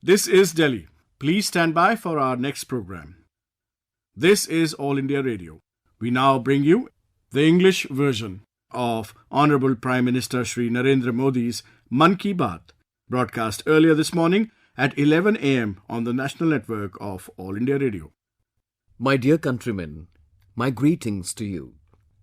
This is Delhi. Please stand by for our next program. This is All India Radio. We now bring you the English version of Honorable Prime Minister Shri Narendra Modi's Mann Ki Baat, broadcast earlier this morning at 11 a.m. on the national network of All India Radio. My dear countrymen, my greetings to you.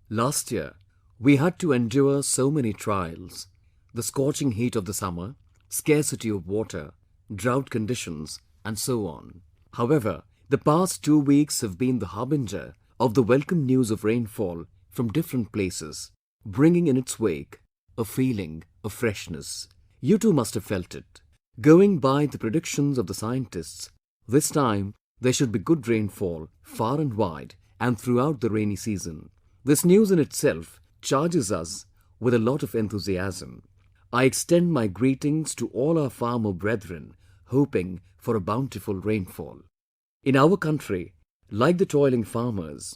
Last year, we had to endure so many trials: the scorching heat of the summer, scarcity of water, drought conditions, and so on. However, the past 2 weeks have been the harbinger of the welcome news of rainfall from different places, bringing in its wake a feeling of freshness. You too must have felt it. Going by the predictions of the scientists, this time there should be good rainfall far and wide and throughout the rainy season. This news in itself charges us with a lot of enthusiasm. I extend my greetings to all our farmer brethren, hoping for a bountiful rainfall. In our country, like the toiling farmers,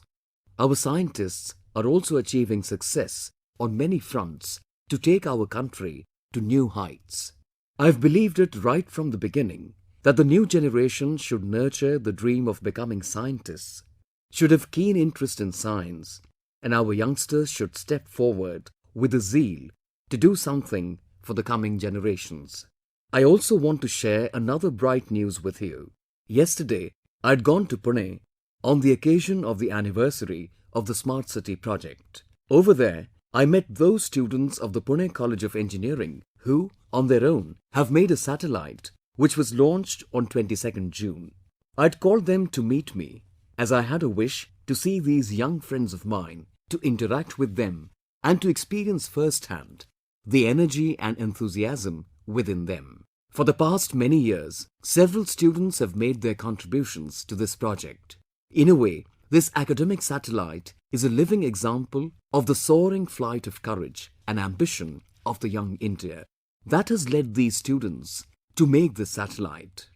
our scientists are also achieving success on many fronts to take our country to new heights. I've believed it right from the beginning that the new generation should nurture the dream of becoming scientists, should have keen interest in science, and our youngsters should step forward with a zeal to do something for the coming generations. I also want to share another bright news with you. Yesterday, I had gone to Pune on the occasion of the anniversary of the Smart City project. Over there, I met those students of the Pune College of Engineering who, on their own, have made a satellite which was launched on 22nd June. I had called them to meet me as I had a wish to see these young friends of mine, to interact with them and to experience firsthand the energy and enthusiasm within them. For the past many years, several students have made their contributions to this project. In a way, this academic satellite is a living example of the soaring flight of courage and ambition of the young India. That has led these students to make this satellite.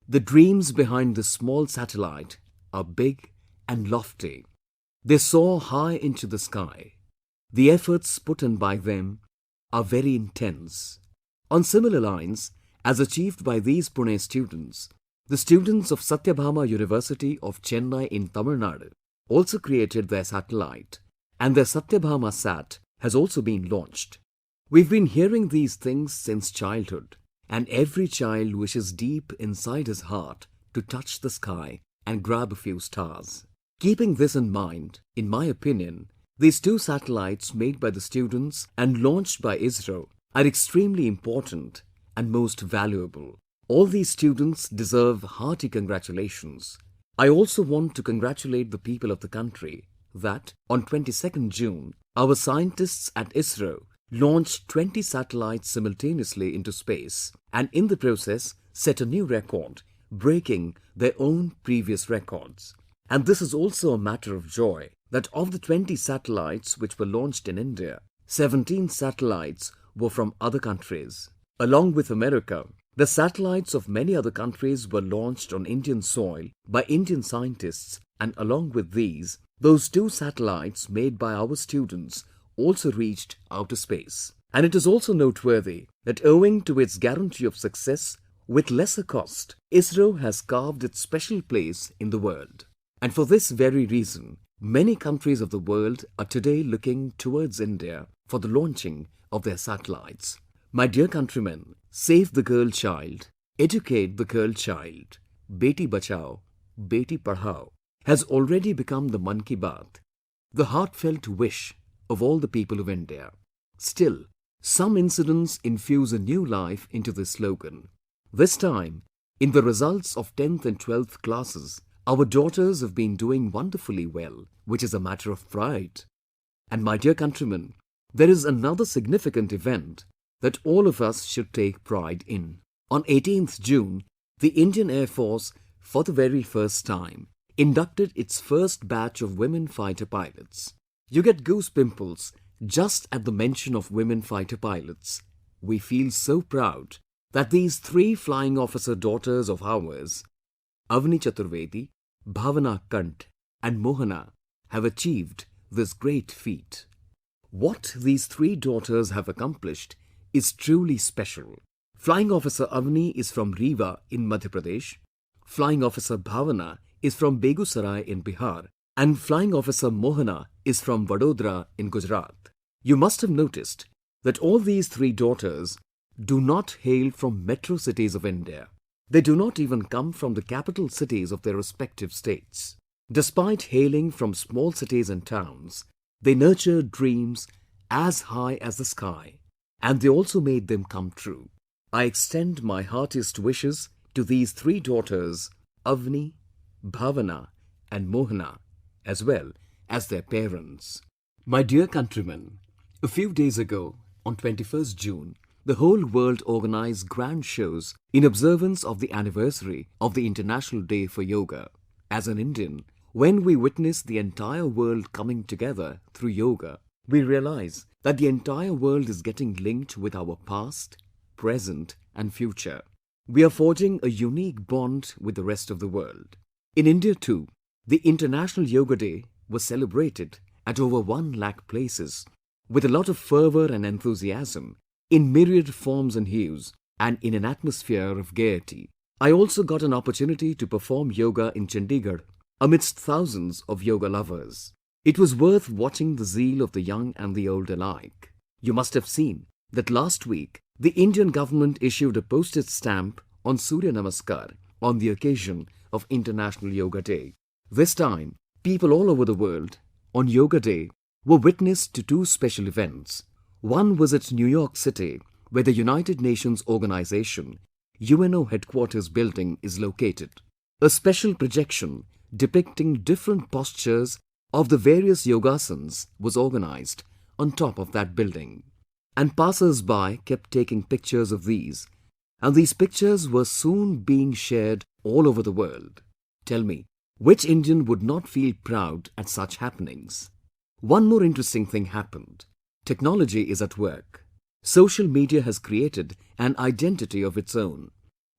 The dreams behind this small satellite are big and lofty. They soar high into the sky. The efforts put in by them are very intense. On similar lines, as achieved by these Pune students, the students of Satyabhama University of Chennai in Tamil Nadu also created their satellite, and their Satyabhama Sat has also been launched. We've been hearing these things since childhood, and every child wishes deep inside his heart to touch the sky and grab a few stars. Keeping this in mind, in my opinion, these two satellites made by the students and launched by ISRO are extremely important and most valuable. All these students deserve hearty congratulations. I also want to congratulate the people of the country that on 22nd June, our scientists at ISRO launched 20 satellites simultaneously into space and in the process set a new record, breaking their own previous records. And this is also a matter of joy that of the 20 satellites which were launched in India, 17 satellites were from other countries. Along with America, the satellites of many other countries were launched on Indian soil by Indian scientists, and along with these, those two satellites made by our students also reached outer space. And it is also noteworthy that owing to its guarantee of success with lesser cost, ISRO has carved its special place in the world. And for this very reason, many countries of the world are today looking towards India for the launching of their satellites. My dear countrymen, save the girl child, educate the girl child, Beti Bachao, Beti Padhao has already become the Mann Ki Baat, the heartfelt wish of all the people of India. Still, some incidents infuse a new life into this slogan. This time, in the results of 10th and 12th classes, our daughters have been doing wonderfully well, which is a matter of pride. And my dear countrymen, there is another significant event that all of us should take pride in. On 18th June, the Indian Air Force, for the very first time, inducted its first batch of women fighter pilots. You get goose pimples just at the mention of women fighter pilots. We feel so proud that these 3 flying officer daughters of ours, Avni Chaturvedi, Bhavana Kant and Mohana, have achieved this great feat. What these 3 daughters have accomplished is truly special. Flying Officer Avni is from Rewa in Madhya Pradesh. Flying Officer Bhavana is from Begusarai in Bihar. And Flying Officer Mohana is from Vadodara in Gujarat. You must have noticed that all these three daughters do not hail from metro cities of India. They do not even come from the capital cities of their respective states. Despite hailing from small cities and towns, they nurtured dreams as high as the sky, and they also made them come true. I extend my heartiest wishes to these three daughters, Avni, Bhavana and Mohana, as well as their parents. My dear countrymen, a few days ago, on 21st June, the whole world organized grand shows in observance of the anniversary of the International Day for Yoga. As an Indian, when we witness the entire world coming together through yoga, we realize that the entire world is getting linked with our past, present and future. We are forging a unique bond with the rest of the world. In India too, the International Yoga Day was celebrated at over 1 lakh places with a lot of fervour and enthusiasm in myriad forms and hues and in an atmosphere of gaiety. I also got an opportunity to perform yoga in Chandigarh amidst thousands of yoga lovers. It was worth watching the zeal of the young and the old alike. You must have seen that last week the Indian government issued a postage stamp on Surya Namaskar on the occasion of International Yoga Day. This time, people all over the world on Yoga Day were witness to two special events. One was at New York City, where the United Nations Organization, UNO headquarters building is located. A special projection depicting different postures of the various yogasanas was organized on top of that building. And passers-by kept taking pictures of these, and these pictures were soon being shared all over the world. Tell me, which Indian would not feel proud at such happenings? One more interesting thing happened. Technology is at work. Social media has created an identity of its own.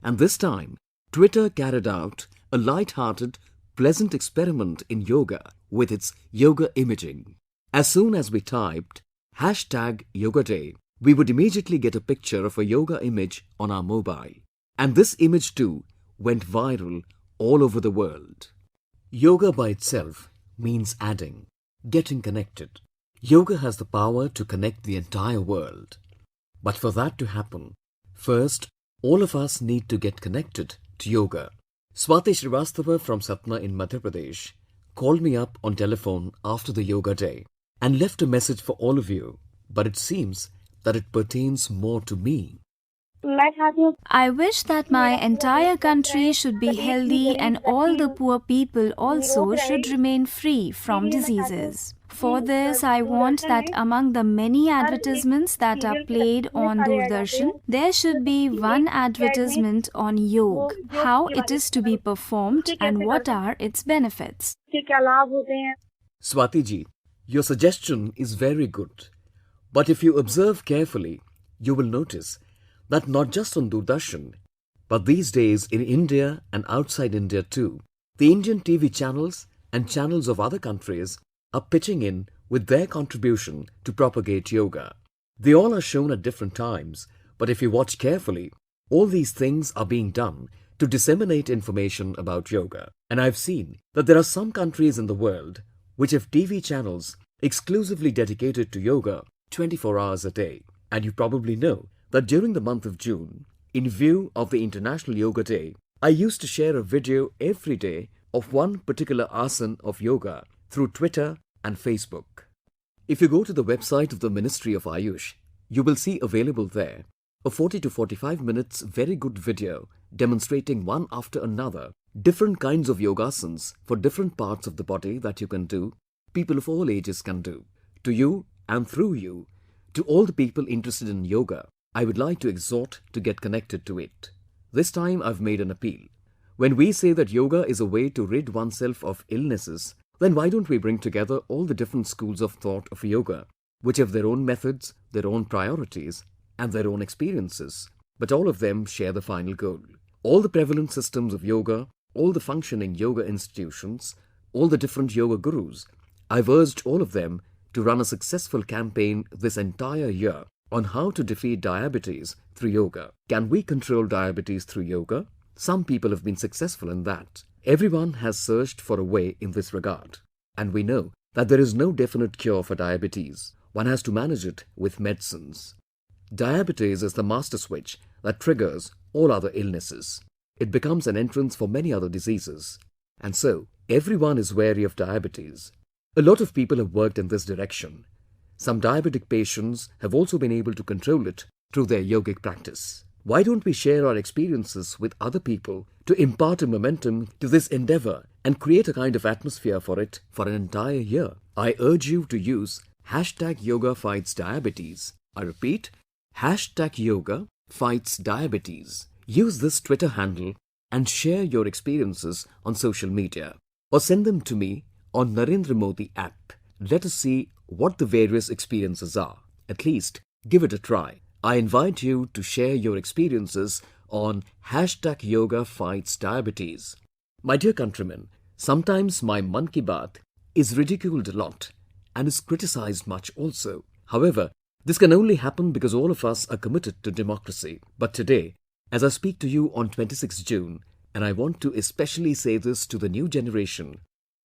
And this time, Twitter carried out a light-hearted, pleasant experiment in yoga with its yoga imaging. As soon as we typed #Yoga Day, we would immediately get a picture of a yoga image on our mobile. And this image too went viral all over the world. Yoga by itself means adding, getting connected. Yoga has the power to connect the entire world. But for that to happen, first, all of us need to get connected to yoga. Swati Srivastava from Satna in Madhya Pradesh called me up on telephone after the Yoga Day and left a message for all of you, but it seems that it pertains more to me. I wish that my entire country should be healthy and all the poor people also should remain free from diseases. For this, I want that among the many advertisements that are played on Doordarshan, there should be one advertisement on yoga, how it is to be performed and what are its benefits. Swati ji, your suggestion is very good. But if you observe carefully, you will notice that not just on Doordarshan, but these days in India and outside India too, the Indian TV channels and channels of other countries are pitching in with their contribution to propagate yoga. They all are shown at different times, but if you watch carefully, all these things are being done to disseminate information about yoga. And I've seen that there are some countries in the world which have TV channels exclusively dedicated to yoga 24 hours a day. And you probably know that during the month of June, in view of the International Yoga Day, I used to share a video every day of one particular asana of yoga through Twitter and Facebook. If you go to the website of the Ministry of Ayush, you will see available there a 40 to 45 minutes very good video demonstrating one after another different kinds of yogasanas for different parts of the body that you can do, people of all ages can do. To you and through you, to all the people interested in yoga, I would like to exhort to get connected to it. This time I've made an appeal. When we say that yoga is a way to rid oneself of illnesses, then why don't we bring together all the different schools of thought of yoga, which have their own methods, their own priorities, and their own experiences, but all of them share the final goal. All the prevalent systems of yoga, all the functioning yoga institutions, all the different yoga gurus, I've urged all of them to run a successful campaign this entire year on how to defeat diabetes through yoga. Can we control diabetes through yoga? Some people have been successful in that. Everyone has searched for a way in this regard. And we know that there is no definite cure for diabetes. One has to manage it with medicines. Diabetes is the master switch that triggers all other illnesses. It becomes an entrance for many other diseases. And so, everyone is wary of diabetes. A lot of people have worked in this direction. Some diabetic patients have also been able to control it through their yogic practice. Why don't we share our experiences with other people to impart a momentum to this endeavor and create a kind of atmosphere for it for an entire year? I urge you to use #YogaFightsDiabetes. I repeat, #YogaFightsDiabetes. Use this Twitter handle and share your experiences on social media, or send them to me on Narendra Modi app. Let us see what the various experiences are. At least give it a try. I invite you to share your experiences on #YogaFightsDiabetes. My dear countrymen, sometimes my Mann Ki Baat is ridiculed a lot and is criticized much also. However, this can only happen because all of us are committed to democracy. But today, as I speak to you on 26 June, and I want to especially say this to the new generation,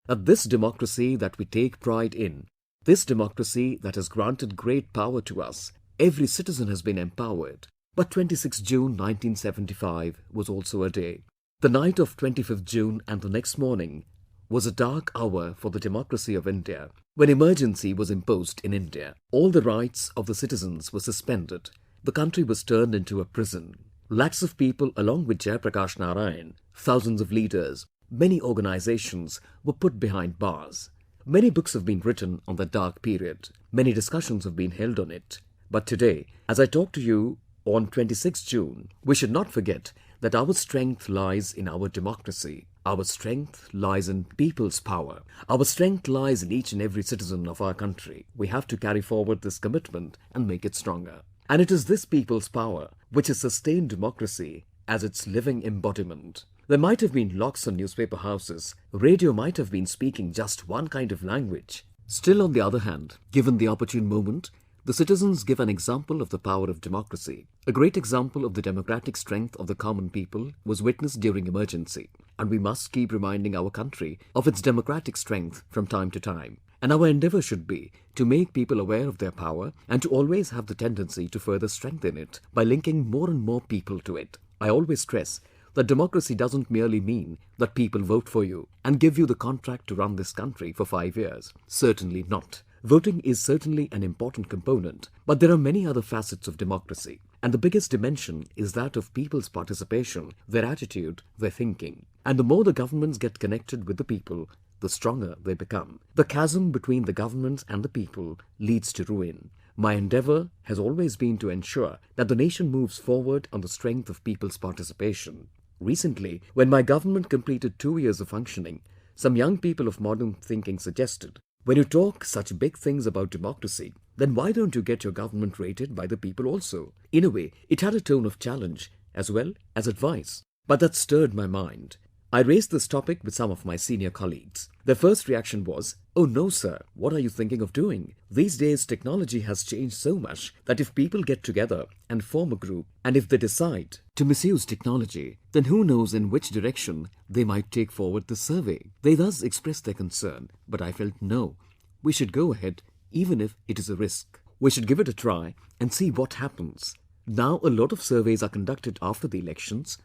that this democracy that we take pride in, this democracy that has granted great power to us, every citizen has been empowered. But 26 June 1975 was also a day. The night of 25th June and the next morning was a dark hour for the democracy of India, when emergency was imposed in India. All the rights of the citizens were suspended. The country was turned into a prison. Lakhs of people along with Jayaprakash Narayan, thousands of leaders, many organizations were put behind bars. Many books have been written on that dark period. Many discussions have been held on it. But today, as I talk to you on 26 June, we should not forget that our strength lies in our democracy. Our strength lies in people's power. Our strength lies in each and every citizen of our country. We have to carry forward this commitment and make it stronger. And it is this people's power which has sustained democracy as its living embodiment. There might have been locks on newspaper houses. Radio might have been speaking just one kind of language. Still, on the other hand, given the opportune moment, the citizens give an example of the power of democracy. A great example of the democratic strength of the common people was witnessed during emergency. And we must keep reminding our country of its democratic strength from time to time. And our endeavor should be to make people aware of their power and to always have the tendency to further strengthen it by linking more and more people to it. I always stress that democracy doesn't merely mean that people vote for you and give you the contract to run this country for 5 years. Certainly not. Voting is certainly an important component, but there are many other facets of democracy. And the biggest dimension is that of people's participation, their attitude, their thinking. And the more the governments get connected with the people, the stronger they become. The chasm between the governments and the people leads to ruin. My endeavor has always been to ensure that the nation moves forward on the strength of people's participation. Recently, when my government completed 2 years of functioning, some young people of modern thinking suggested, when you talk such big things about democracy, then why don't you get your government rated by the people also? In a way, it had a tone of challenge as well as advice. But that stirred my mind. I raised this topic with some of my senior colleagues. Their first reaction was, "Oh no sir, what are you thinking of doing? These days technology has changed so much that if people get together and form a group, and if they decide to misuse technology, then who knows in which direction they might take forward the survey." They thus expressed their concern, but I felt no, we should go ahead even if it is a risk. We should give it a try and see what happens. Now a lot of surveys are conducted after the elections,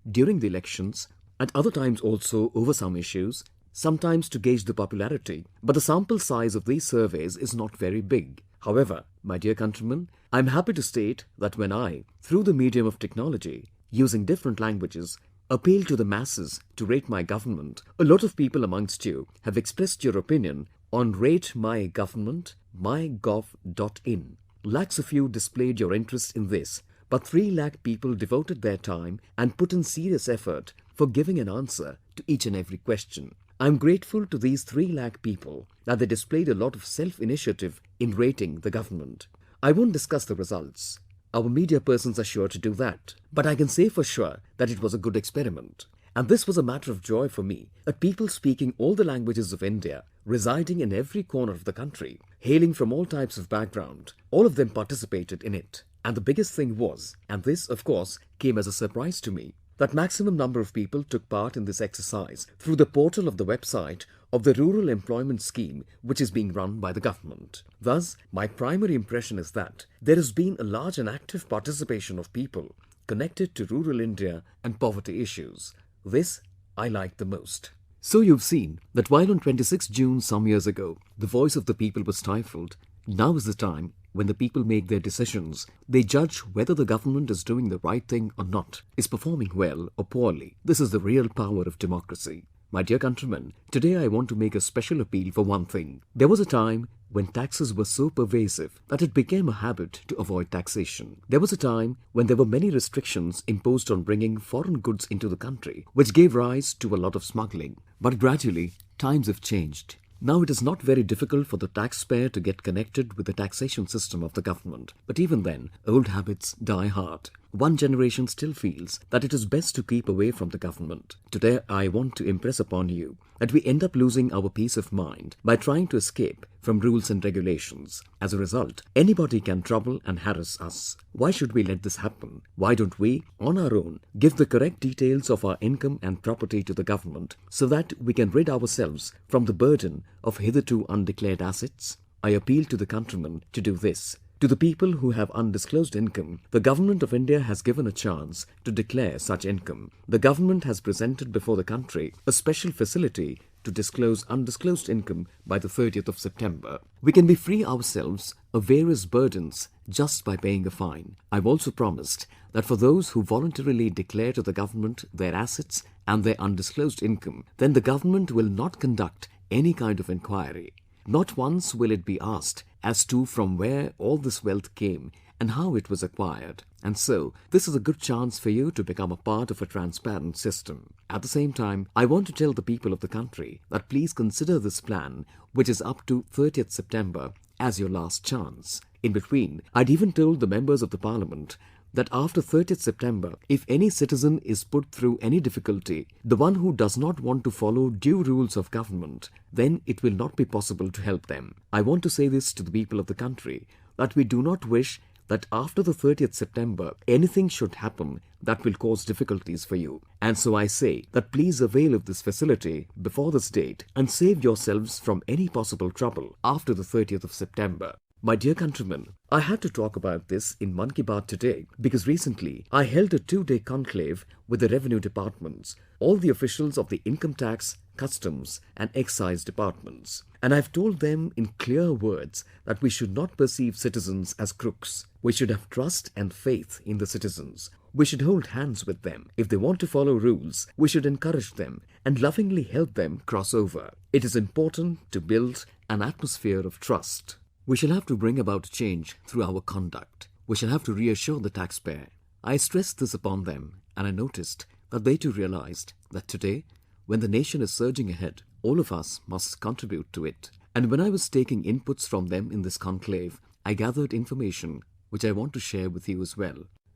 during the elections, at other times also over some issues, sometimes to gauge the popularity, but the sample size of these surveys is not very big. However, my dear countrymen, I am happy to state that when I, through the medium of technology, using different languages, appeal to the masses to rate my government, a lot of people amongst you have expressed your opinion on Rate My Government, mygov.in. Lakhs of you displayed your interest in this, but 3 lakh people devoted their time and put in serious effort for giving an answer to each and every question. I am grateful to these 3 lakh people that they displayed a lot of self-initiative in rating the government. I won't discuss the results. Our media persons are sure to do that. But I can say for sure that it was a good experiment. And this was a matter of joy for me, that people speaking all the languages of India residing in every corner of the country, hailing from all types of background. All of them participated in it. And the biggest thing was, and this of course came as a surprise to me, that maximum number of people took part in this exercise through the portal of the website of the Rural Employment Scheme, which is being run by the government. Thus, my primary impression is that there has been a large and active participation of people connected to rural India and poverty issues. This I like the most. So you've seen that while on 26 June some years ago, the voice of the people was stifled, now is the time when the people make their decisions. They judge whether the government is doing the right thing or not, is performing well or poorly. This is the real power of democracy. My dear countrymen, today I want to make a special appeal for one thing. There was a time when taxes were so pervasive that it became a habit to avoid taxation. There was a time when there were many restrictions imposed on bringing foreign goods into the country, which gave rise to a lot of smuggling. But gradually, times have changed. Now it is not very difficult for the taxpayer to get connected with the taxation system of the government. But even then, old habits die hard. One generation still feels that it is best to keep away from the government. Today I want to impress upon you that we end up losing our peace of mind by trying to escape from rules and regulations. As a result, anybody can trouble and harass us. Why should we let this happen? Why don't we, on our own, give the correct details of our income and property to the government so that we can rid ourselves from the burden of hitherto undeclared assets? I appeal to the countrymen to do this. To the people who have undisclosed income, the Government of India has given a chance to declare such income. The government has presented before the country a special facility to disclose undisclosed income by the 30th of September. We can be free ourselves of various burdens just by paying a fine. I've also promised that for those who voluntarily declare to the government their assets and their undisclosed income, then the government will not conduct any kind of inquiry. Not once will it be asked as to from where all this wealth came and how it was acquired. And so, this is a good chance for you to become a part of a transparent system. At the same time, I want to tell the people of the country that please consider this plan, which is up to 30th September, as your last chance. In between, I'd even told the members of the parliament that after 30th September, if any citizen is put through any difficulty, the one who does not want to follow due rules of government, then it will not be possible to help them. I want to say this to the people of the country, that we do not wish that after the 30th September, anything should happen that will cause difficulties for you. And so I say that please avail of this facility before this date and save yourselves from any possible trouble after the 30th of September. My dear countrymen, I had to talk about this in Mann Ki Baat today because recently I held a 2-day conclave with the revenue departments, all the officials of the income tax, customs and excise departments. And I've told them in clear words that we should not perceive citizens as crooks. We should have trust and faith in the citizens. We should hold hands with them. If they want to follow rules, we should encourage them and lovingly help them cross over. It is important to build an atmosphere of trust. We shall have to bring about change through our conduct. We shall have to reassure the taxpayer. I stressed this upon them and I noticed that they too realized that today, when the nation is surging ahead, all of us must contribute to it. And when I was taking inputs from them in this conclave, I gathered information which I want to share with you as well.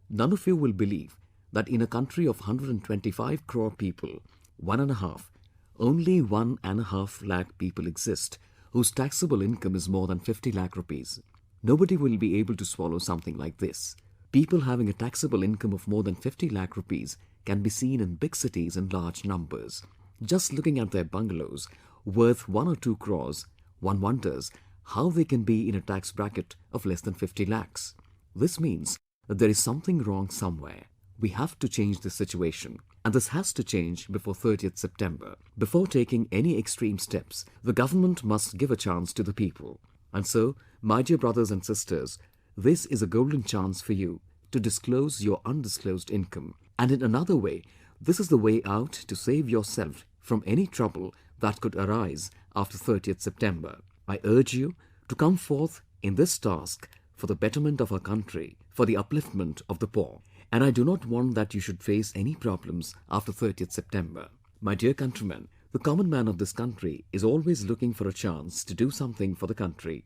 None of you will believe that in a country of 125 crore people, only 1.5 lakh people exist whose taxable income is more than 50 lakh rupees. Nobody will be able to swallow something like this. People having a taxable income of more than 50 lakh rupees can be seen in big cities in large numbers. Just looking at their bungalows worth 1 or 2 crores, one wonders how they can be in a tax bracket of less than 50 lakhs. This means that there is something wrong somewhere. We have to change this situation, and this has to change before 30th September. Before taking any extreme steps, the government must give a chance to the people. And so, my dear brothers and sisters, this is a golden chance for you to disclose your undisclosed income. And in another way, this is the way out to save yourself from any trouble that could arise after 30th September. I urge you to come forth in this task for the betterment of our country, for the upliftment of the poor. And I do not want that you should face any problems after 30th September. My dear countrymen, the common man of this country is always looking for a chance to do something for the country.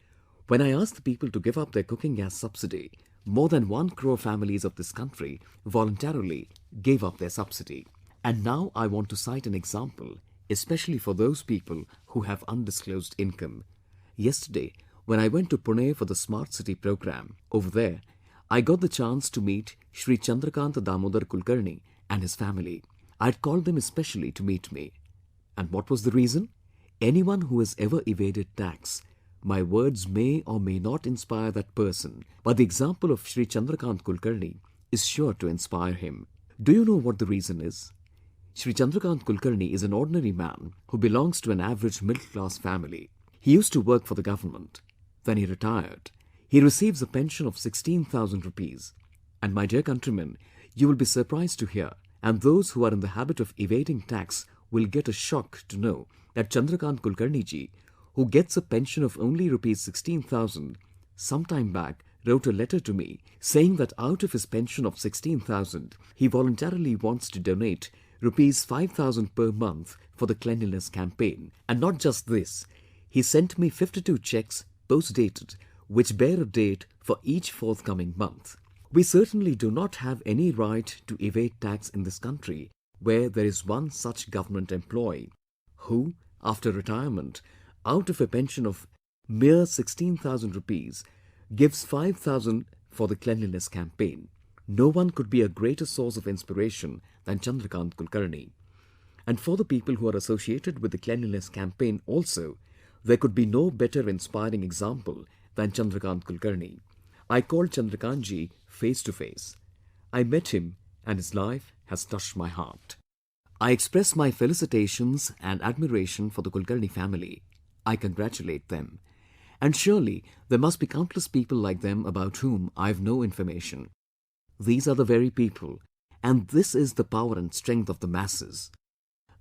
When I asked the people to give up their cooking gas subsidy, more than 1 crore families of this country voluntarily gave up their subsidy. And now I want to cite an example especially for those people who have undisclosed income. Yesterday, when I went to Pune for the Smart City program, over there, I got the chance to meet Shri Chandrakant Damodar Kulkarni and his family. I'd called them especially to meet me. And what was the reason? Anyone who has ever evaded tax, my words may or may not inspire that person, but the example of Shri Chandrakant Kulkarni is sure to inspire him. Do you know what the reason is? Shri Chandrakant Kulkarni is an ordinary man who belongs to an average middle-class family. He used to work for the government. Then he retired. He receives a pension of 16,000 rupees. And my dear countrymen, you will be surprised to hear, and those who are in the habit of evading tax will get a shock to know that Chandrakant Kulkarni ji, who gets a pension of only rupees 16,000, some time back wrote a letter to me saying that out of his pension of 16,000, he voluntarily wants to donate rupees 5,000 per month for the cleanliness campaign. And not just this, he sent me 52 checks post-dated which bear a date for each forthcoming month. We certainly do not have any right to evade tax in this country where there is one such government employee who, after retirement, out of a pension of mere 16,000 rupees, gives 5,000 for the cleanliness campaign. No one could be a greater source of inspiration than Chandrakant Kulkarni. And for the people who are associated with the cleanliness campaign also, there could be no better inspiring example than Chandrakant Kulkarni. I called Chandrakant ji face to face. I met him and his life has touched my heart. I express my felicitations and admiration for the Kulkarni family. I congratulate them. And surely there must be countless people like them about whom I have no information. These are the very people, and this is the power and strength of the masses.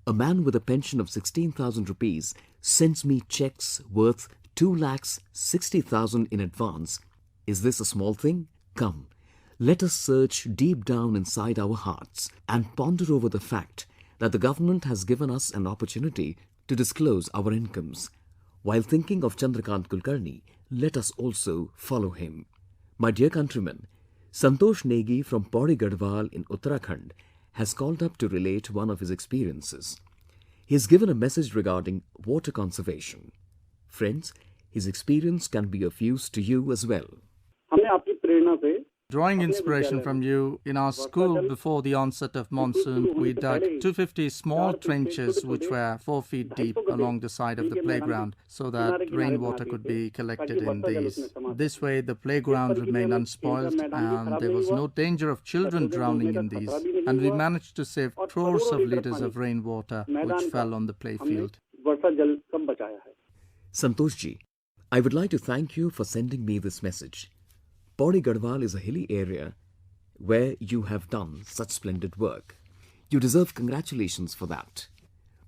A man with a pension of 16,000 rupees sends me checks worth 2,60,000 in advance. Is this a small thing? Come, let us search deep down inside our hearts and ponder over the fact that the government has given us an opportunity to disclose our incomes. While thinking of Chandrakant Kulkarni, let us also follow him. My dear countrymen, Santosh Negi from Pauri Garhwal in Uttarakhand has called up to relate one of his experiences. He has given a message regarding water conservation. Friends, his experience can be of use to you as well. Drawing inspiration from you, in our school before the onset of monsoon, we dug 250 small trenches which were 4 feet deep along the side of the playground so that rainwater could be collected in these. This way the playground remained unspoiled and there was no danger of children drowning in these. And we managed to save crores of liters of rainwater which fell on the playfield. Santosh ji, I would like to thank you for sending me this message. Pauri Garhwal is a hilly area where you have done such splendid work. You deserve congratulations for that.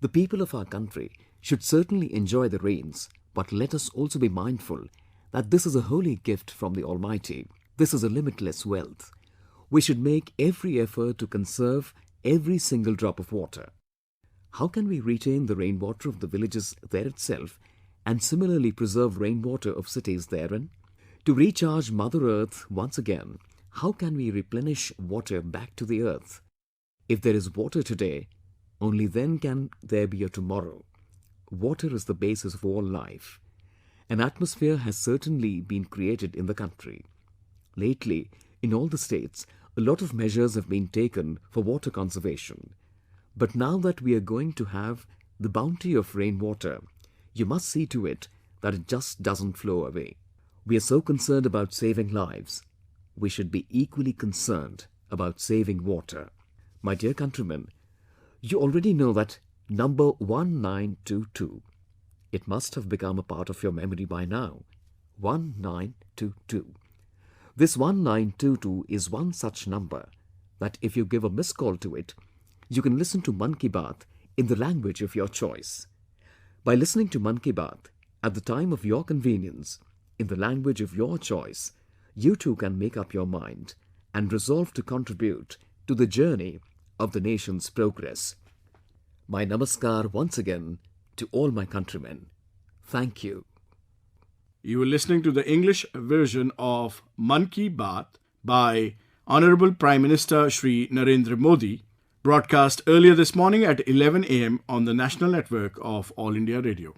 The people of our country should certainly enjoy the rains, but let us also be mindful that this is a holy gift from the Almighty. This is a limitless wealth. We should make every effort to conserve every single drop of water. How can we retain the rainwater of the villages there itself and similarly preserve rainwater of cities therein? To recharge Mother Earth once again, how can we replenish water back to the earth? If there is water today, only then can there be a tomorrow. Water is the basis of all life. An atmosphere has certainly been created in the country. Lately, in all the states, a lot of measures have been taken for water conservation. But now that we are going to have the bounty of rainwater, you must see to it that it just doesn't flow away. We are so concerned about saving lives. We should be equally concerned about saving water. My dear countrymen, you already know that number 1922. It must have become a part of your memory by now. 1922. This 1922 is one such number that if you give a missed call to it, you can listen to Mann Ki Baat in the language of your choice. By listening to Mann Ki Baat at the time of your convenience, in the language of your choice, you too can make up your mind and resolve to contribute to the journey of the nation's progress. My namaskar once again to all my countrymen. Thank you. You were listening to the English version of Mann Ki Baat by Honorable Prime Minister Shri Narendra Modi, broadcast earlier this morning at 11 a.m. on the national network of All India Radio.